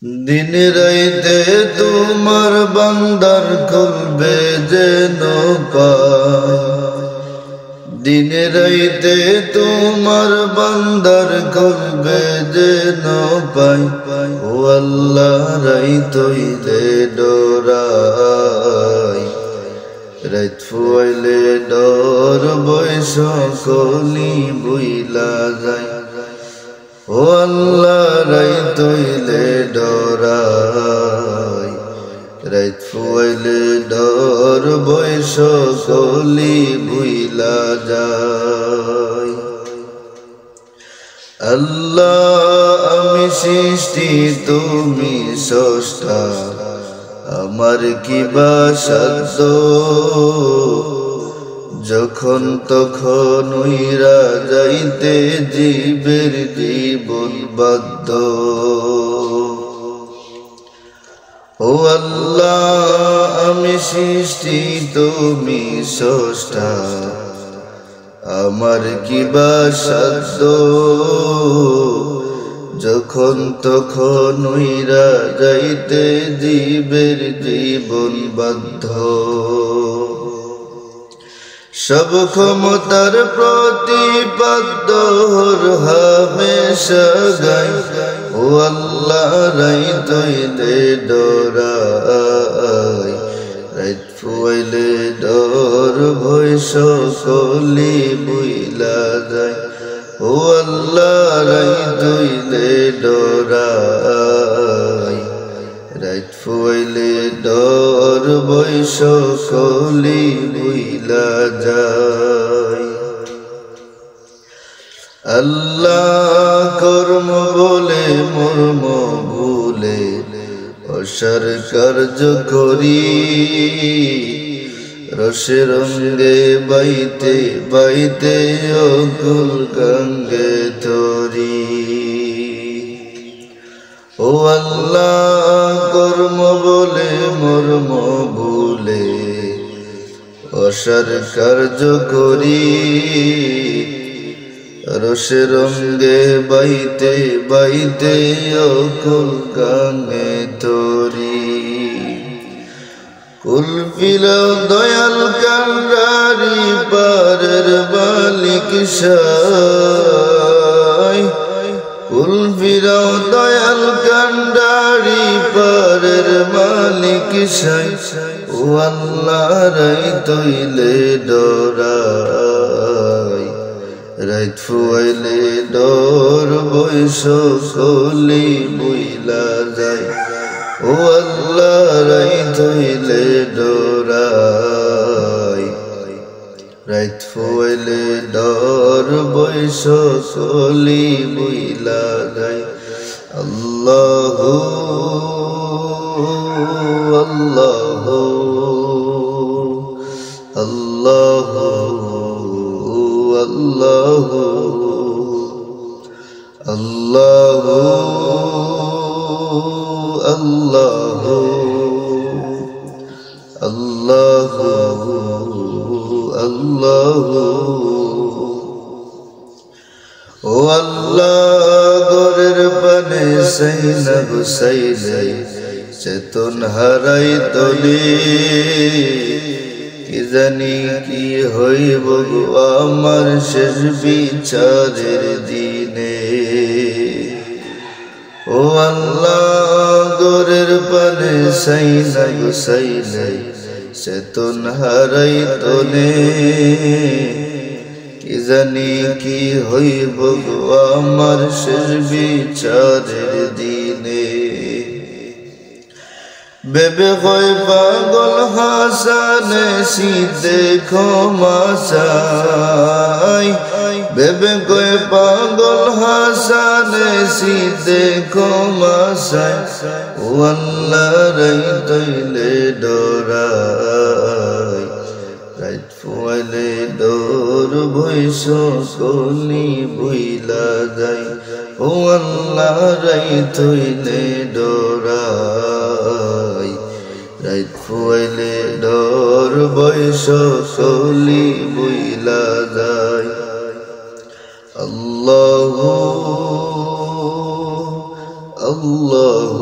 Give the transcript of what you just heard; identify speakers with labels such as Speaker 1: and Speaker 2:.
Speaker 1: दिन राइते तुम्हार बंदर खुलबे जेन पाय दिन राइते तुम्हार बंदर खुलबे जेन पाय ओ अल्लाह राइतोइले डोराय रात फुआइले डर बयस कली बुइला जाय ओ अल्लाह राइतोइले डोराय रात फुआइले डर बयस कली बुइला जाय अल्लाह आमी सृष्टि तुमी स्रष्टा आमार की बासाद्য যখন তখন উইরা যাইতে জীবের জীবন বাধ্য ও আল্লাহ আমি সৃষ্টি তুমি স্রষ্টা আমার কি বাসাদ্য যখন তখন উইরা যাইতে জীবের জীবন বাধ্য সব ক্ষমতার প্রতিপাদ্য হামেশা গাই ও আল্লাহ রাইতোইলে ডোরাই রাত ফুয়াইলে ডর ভয় সকলি বুইলা যায় ও আল্লাহ রাইতোইলে ডোরাই রাত ফুয়াইলে ডর ভয় সকলি বুইলা যায় আল্লাহ কর্ম বলে মর্ম ভুলে অসার কার্য করি রসে রঙ্গে বাইতে বাইতে অকুল গঙ্গে তরি ও আল্লাহ কর্ম বলে মর্ম ভুলে অসার কার্য করি রসে রঙ্গে বাইতে বাইতে অকুল গঙ্গে তরি কুল ফিরাও দয়াল কান্ডারি পারের মালিক সাই কুল ফিরাও দয়াল কান্ডারি পারের মালিক সাই ও আল্লাহ রাইতোইলে ডোরাই রাত ফুয়াইলে ডর বয়স কলি বুইলা যায় ও আল্লাহ রাইতোইলে ডোরাই রাত ফুয়াইলে ডর বয়স কলি বুইলা যায় আল্লাহু আল্লাহু আল্লাহু আল্লাহু আল্লাহু আল্লাহু আল্লাহু আল্লাহু ও আল্লাহ গোরের পানে সাইনা গুসাইলে চেতন হারাই তলে কি জানি কি হইব গো আমার শেষ বিচারের দিনে ও আল্লাহ গোরের পানে সাইনা গুসাইলে চেতন হারাই তলে কি জানি কি হইব গো আমার শেষ বিচারের দিনে বেবে হয় পাগল হাসানে শীতে ক্ষমা চাই বেবে কয় পাগল হাসানে শীতে ক্ষমা চাই ও আল্লাহ রাইতোইলে ডোরাই রাত ফুয়াইলে ডর বয়স কলি বুইলা যায় ও আল্লাহ রাইতোইলে ডোরাই রাত ফুয়াইলে ডর বয়স কলি বুইলা যায় আল্লাহু Allah